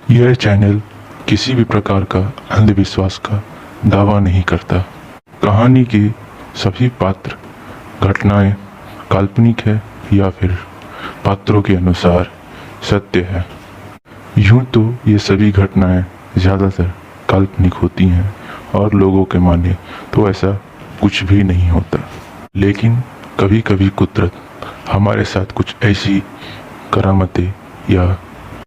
यह चैनल किसी भी प्रकार का अंधविश्वास का दावा नहीं करता। कहानी के सभी पात्र घटनाएं काल्पनिक है या फिर पात्रों के अनुसार सत्य है। यूं तो ये सभी घटनाएं ज़्यादातर काल्पनिक होती हैं और लोगों के माने तो ऐसा कुछ भी नहीं होता, लेकिन कभी कभी कुदरत हमारे साथ कुछ ऐसी करामतें या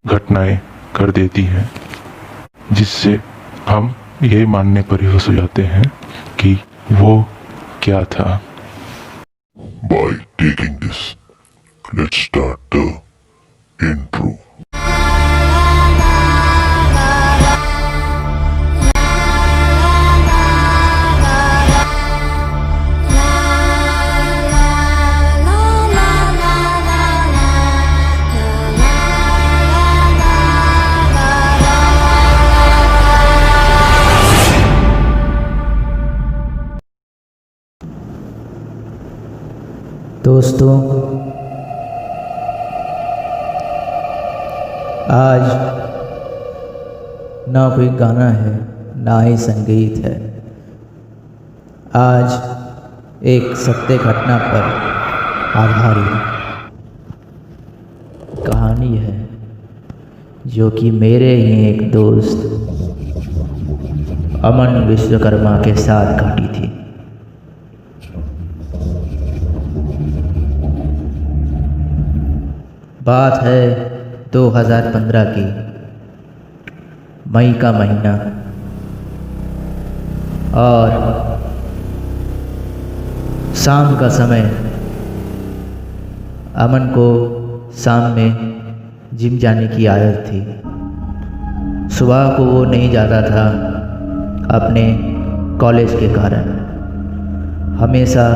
घटनाएं कर देती हैं जिससे हम ये मानने पर विवश हो जाते हैं कि वो क्या था। By taking this, let's start the intro. दोस्तों, आज ना कोई गाना है ना ही संगीत है। आज एक सत्य घटना पर आधारित कहानी है जो कि मेरे ही एक दोस्त अमन विश्वकर्मा के साथ घटी थी। बात है 2015 की मई का महीना और शाम का समय। अमन को शाम में जिम जाने की आदत थी। सुबह को वो नहीं जाता था अपने कॉलेज के कारण। हमेशा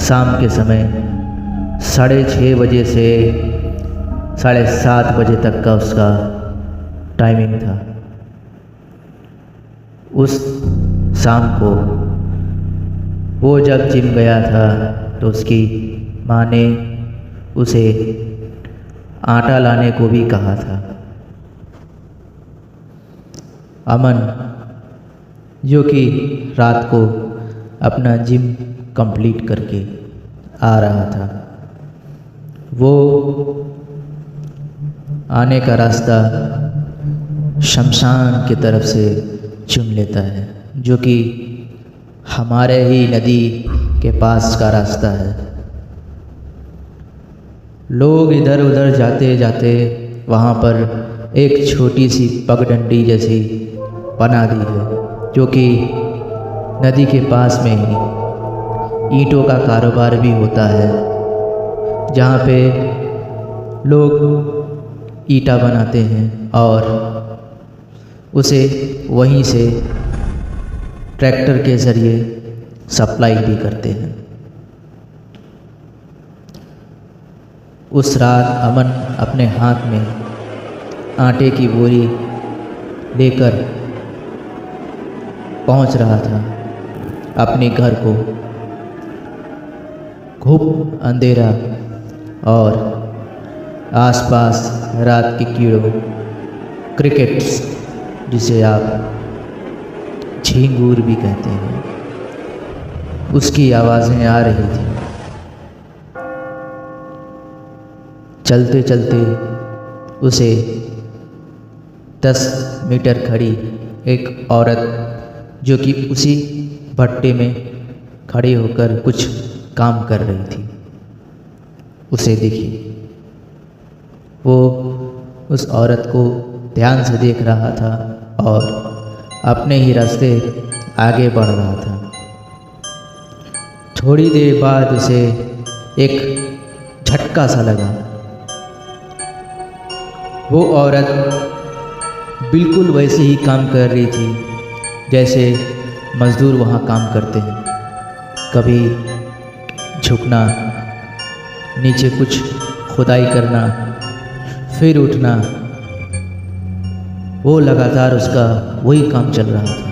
शाम के समय 6:30 बजे से 7:30 बजे तक का उसका टाइमिंग था। उस शाम को वो जब जिम गया था तो उसकी माँ ने उसे आटा लाने को भी कहा था। अमन जो कि रात को अपना जिम कंप्लीट करके आ रहा था, वो आने का रास्ता शमशान की तरफ से चुन लेता है, जो कि हमारे ही नदी के पास का रास्ता है। लोग इधर उधर जाते जाते वहाँ पर एक छोटी सी पगडंडी जैसी बना दी है, जो कि नदी के पास में ही ईंटों का कारोबार भी होता है, जहाँ पे लोग ईंटा बनाते हैं और उसे वहीं से ट्रैक्टर के ज़रिए सप्लाई भी करते हैं। उस रात अमन अपने हाथ में आटे की बोरी लेकर पहुंच रहा था अपने घर को। खूब अंधेरा और आसपास रात के कीड़ों, क्रिकेट्स जिसे आप झींगूर भी कहते हैं, उसकी आवाज़ें आ रही थी। चलते चलते उसे 10 मीटर खड़ी एक औरत, जो कि उसी भट्टे में खड़ी होकर कुछ काम कर रही थी, उसे दिखी। वो उस औरत को ध्यान से देख रहा था और अपने ही रास्ते आगे बढ़ रहा था। थोड़ी देर बाद उसे एक झटका सा लगा। वो औरत बिल्कुल वैसे ही काम कर रही थी जैसे मज़दूर वहाँ काम करते हैं। कभी झुकना, नीचे कुछ खुदाई करना, फिर उठना, वो लगातार उसका वही काम चल रहा था।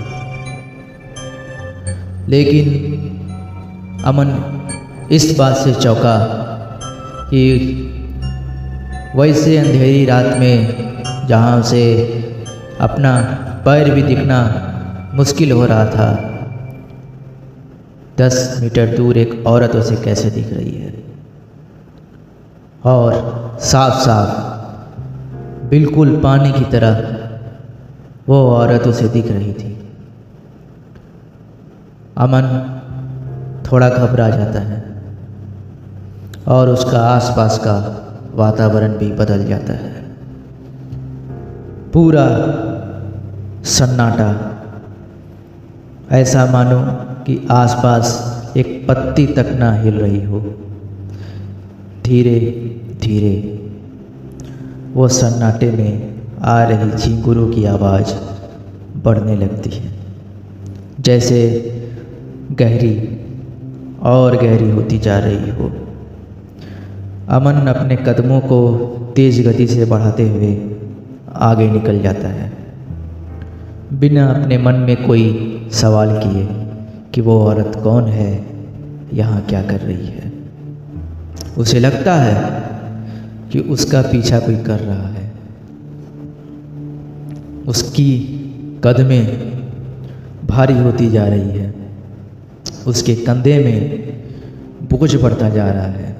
लेकिन अमन इस बात से चौंका कि वैसे अंधेरी रात में जहाँ उसे अपना पैर भी दिखना मुश्किल हो रहा था। 10 मीटर दूर एक औरत उसे कैसे दिख रही है, और साफ साफ बिल्कुल पानी की तरह वो औरत उसे दिख रही थी। अमन थोड़ा घबरा जाता है और उसका आसपास का वातावरण भी बदल जाता है। पूरा सन्नाटा, ऐसा मानो कि आसपास एक पत्ती तक ना हिल रही हो। धीरे धीरे वो सन्नाटे में आ रही झींगुरों की आवाज़ बढ़ने लगती है, जैसे गहरी और गहरी होती जा रही हो। अमन अपने कदमों को तेज़ गति से बढ़ाते हुए आगे निकल जाता है, बिना अपने मन में कोई सवाल किए कि वो औरत कौन है, यहाँ क्या कर रही है। उसे लगता है कि उसका पीछा कोई कर रहा है। उसकी कदमें भारी होती जा रही है, उसके कंधे में बोझ बढ़ता जा रहा है,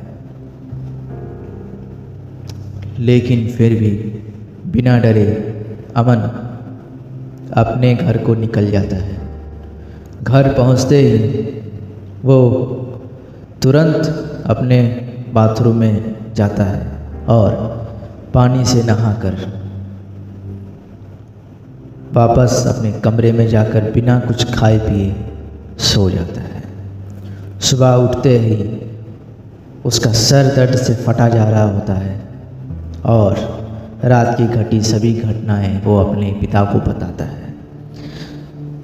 लेकिन फिर भी बिना डरे अमन अपने घर को निकल जाता है। घर पहुंचते ही वो तुरंत अपने बाथरूम में जाता है और पानी से नहाकर वापस अपने कमरे में जाकर बिना कुछ खाए पिए सो जाता है। सुबह उठते ही उसका सर दर्द से फटा जा रहा होता है और रात की घटी सभी घटनाएं वो अपने पिता को बताता है।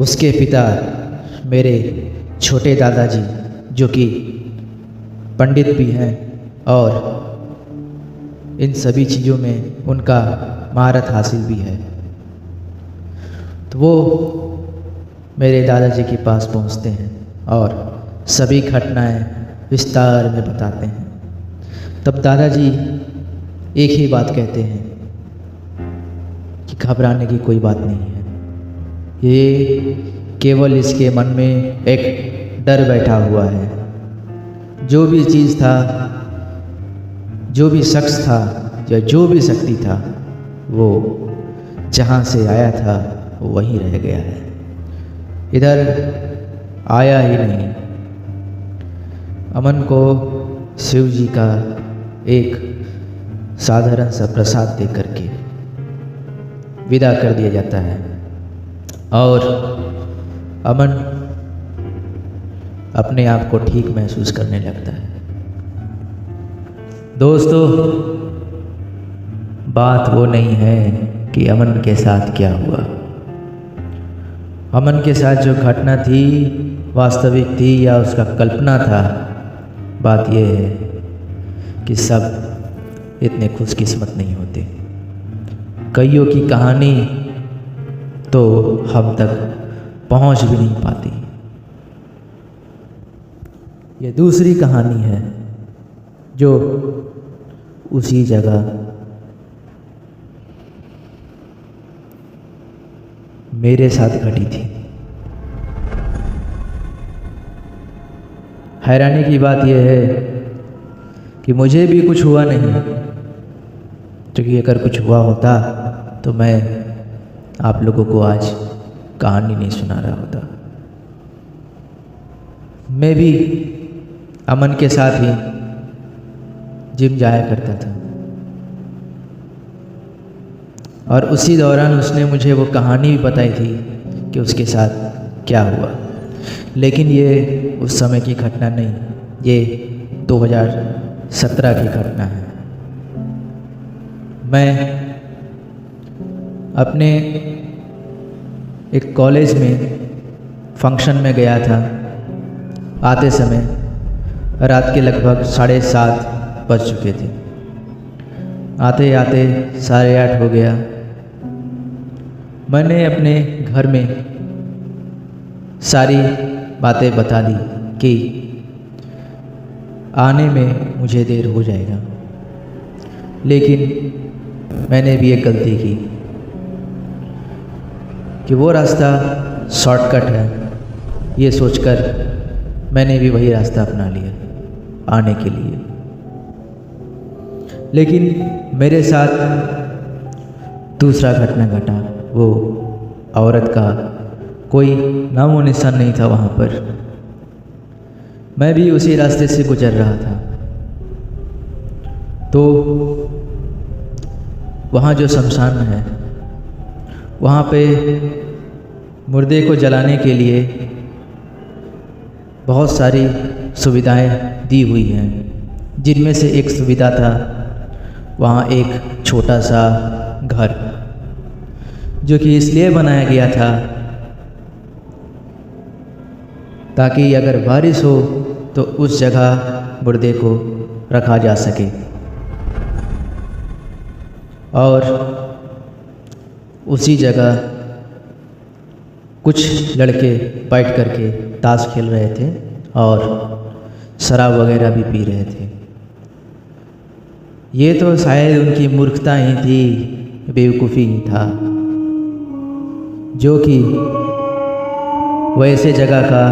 उसके पिता मेरे छोटे दादाजी, जो कि पंडित भी हैं और इन सभी चीज़ों में उनका महारत हासिल भी है, तो वो मेरे दादाजी के पास पहुंचते हैं और सभी घटनाएं विस्तार में बताते हैं। तब दादाजी एक ही बात कहते हैं कि घबराने की कोई बात नहीं है, ये केवल इसके मन में एक डर बैठा हुआ है। जो भी चीज़ था, जो भी शख्स था या जो भी शक्ति था, वो जहाँ से आया था वो वहीं रह गया है, इधर आया ही नहीं। अमन को शिव जी का एक साधारण सा प्रसाद दे करके विदा कर दिया जाता है और अमन अपने आप को ठीक महसूस करने लगता है। दोस्तों, बात वो नहीं है कि अमन के साथ क्या हुआ। अमन के साथ जो घटना थी वास्तविक थी या उसका कल्पना था। बात यह है कि सब इतने खुशकिस्मत नहीं होते। कईयों की कहानी तो हम तक पहुंच भी नहीं पाती। ये दूसरी कहानी है जो उसी जगह मेरे साथ घटी थी। हैरानी की बात यह है कि मुझे भी कुछ हुआ नहीं, क्योंकि अगर कुछ हुआ होता तो मैं आप लोगों को आज कहानी नहीं सुना रहा होता। मैं भी अमन के साथ ही जिम जाया करता था और उसी दौरान उसने मुझे वो कहानी भी बताई थी कि उसके साथ क्या हुआ। लेकिन ये उस समय की घटना नहीं, ये 2017 की घटना है। मैं अपने एक कॉलेज में फंक्शन में गया था। आते समय रात के लगभग 7:30 बज चुके थे। आते आते 8:30 हो गया। मैंने अपने घर में सारी बातें बता दी कि आने में मुझे देर हो जाएगा, लेकिन मैंने भी एक गलती की। कि वो रास्ता शॉर्टकट है। ये सोचकर मैंने भी वही रास्ता अपना लिया आने के लिए। लेकिन मेरे साथ दूसरा घटना घटा। वो औरत का कोई नामो निशान नहीं था वहाँ पर। मैं भी उसी रास्ते से गुजर रहा था, तो वहाँ जो शमशान है वहाँ पे मुर्दे को जलाने के लिए बहुत सारी सुविधाएं दी हुई हैं, जिनमें से एक सुविधा था वहाँ एक छोटा सा घर, जो कि इसलिए बनाया गया था ताकि अगर बारिश हो तो उस जगह मुर्दे को रखा जा सके। और उसी जगह कुछ लड़के बैठ करके ताश खेल रहे थे और शराब वगैरह भी पी रहे थे। ये तो शायद उनकी मूर्खता ही थी, बेवकूफ़ी ही था, जो कि वैसे जगह का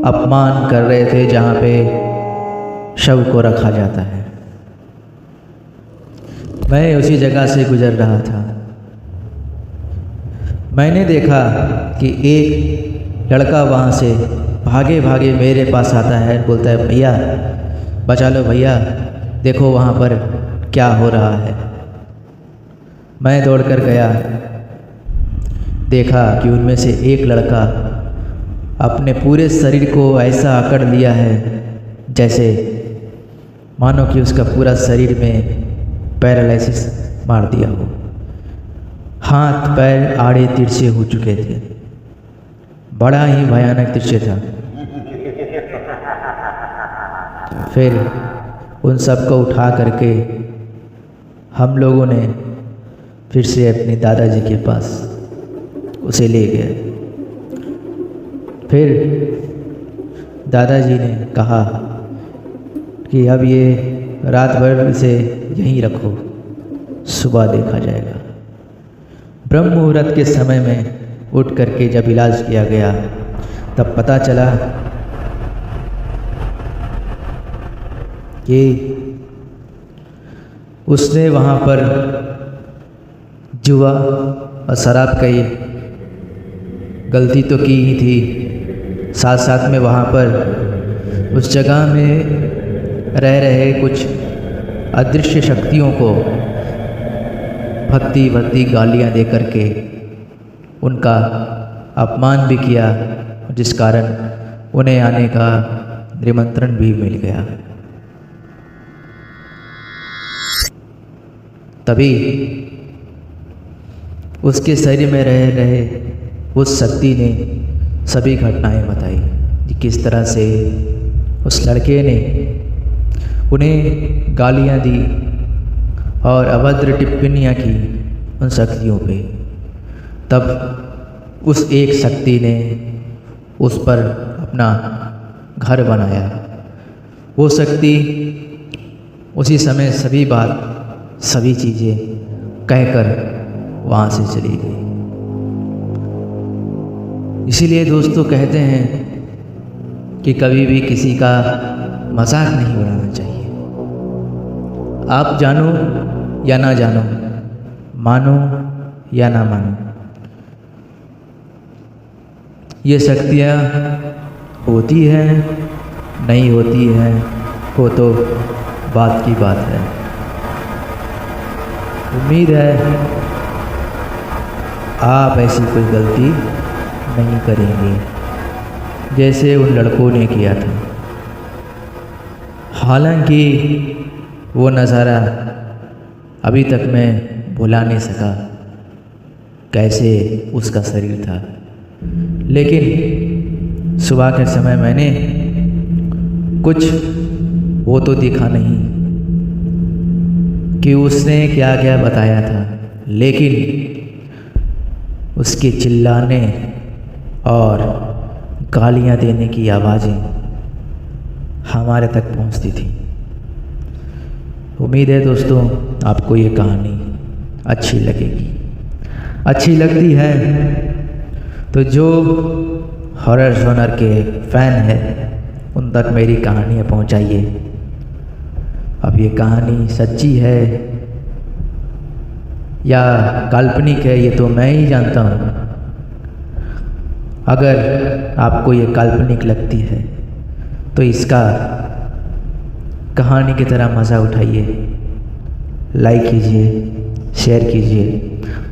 अपमान कर रहे थे जहाँ पे शव को रखा जाता है। मैं उसी जगह से गुजर रहा था। मैंने देखा कि एक लड़का वहाँ से भागे भागे मेरे पास आता है, बोलता है भैया बचा लो भैया, देखो वहाँ पर क्या हो रहा है। मैं दौड़ कर गया, देखा कि उनमें से एक लड़का अपने पूरे शरीर को ऐसा अकड़ लिया है जैसे मानो कि उसका पूरा शरीर में पैरालिसिस मार दिया हो। हाथ पैर आड़े तिरछे हो चुके थे। बड़ा ही भयानक दृश्य था। फिर उन सब को उठा करके हम लोगों ने फिर से अपने दादाजी के पास उसे ले गए। फिर दादाजी ने कहा कि अब ये रात भर इसे यहीं रखो, सुबह देखा जाएगा। ब्रह्म मुहूर्त के समय में उठ करके जब इलाज किया गया तब पता चला कि उसने वहाँ पर जुआ और शराब की गलती तो की ही थी, साथ साथ में वहाँ पर उस जगह में रह रहे कुछ अदृश्य शक्तियों को भक्ति भक्ति गालियाँ दे करके उनका अपमान भी किया, जिस कारण उन्हें आने का निमंत्रण भी मिल गया। तभी उसके शरीर में रह रहे उस शक्ति ने सभी घटनाएं बताई कि किस तरह से उस लड़के ने उन्हें गालियां दी और अभद्र टिप्पणियां की उन शक्तियों पे। तब उस एक शक्ति ने उस पर अपना घर बनाया। वो शक्ति उसी समय सभी बात सभी चीज़ें कहकर वहाँ से चली गई। इसीलिए दोस्तों कहते हैं कि कभी भी किसी का मजाक नहीं उड़ाना चाहिए। आप जानो या ना जानो, मानो या ना मानो, ये शक्तियाँ होती हैं नहीं होती हैं वो तो बात की बात है। उम्मीद है आप ऐसी कोई गलती नहीं करेंगे जैसे उन लड़कों ने किया था। हालांकि वो नज़ारा अभी तक मैं भुला नहीं सका, कैसे उसका शरीर था। लेकिन सुबह के समय मैंने कुछ वो तो देखा नहीं कि उसने क्या क्या बताया था, लेकिन उसके चिल्लाने और गालियाँ देने की आवाज़ें हमारे तक पहुंचती थी। उम्मीद है दोस्तों आपको ये कहानी अच्छी लगेगी। अच्छी लगती है तो जो हॉरर जॉनर के फ़ैन है उन तक मेरी कहानियाँ पहुँचाइए। अब ये कहानी सच्ची है या काल्पनिक है ये तो मैं ही जानता हूँ। अगर आपको ये काल्पनिक लगती है तो इसका कहानी की तरह मज़ा उठाइए, लाइक कीजिए, शेयर कीजिए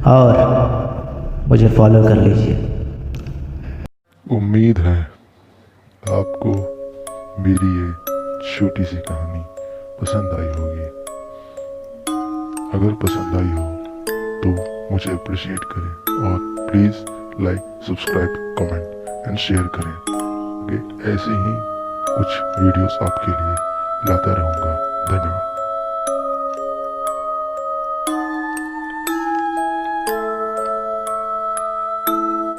और मुझे फॉलो कर लीजिए। उम्मीद है आपको मेरी ये छोटी सी कहानी पसंद आई होगी। अगर पसंद आई हो तो मुझे अप्रिशिएट करें और please like, subscribe, comment and share करें। ऐसे ही कुछ वीडियोस आपके लिए लाता रहूँगा। धन्यवाद।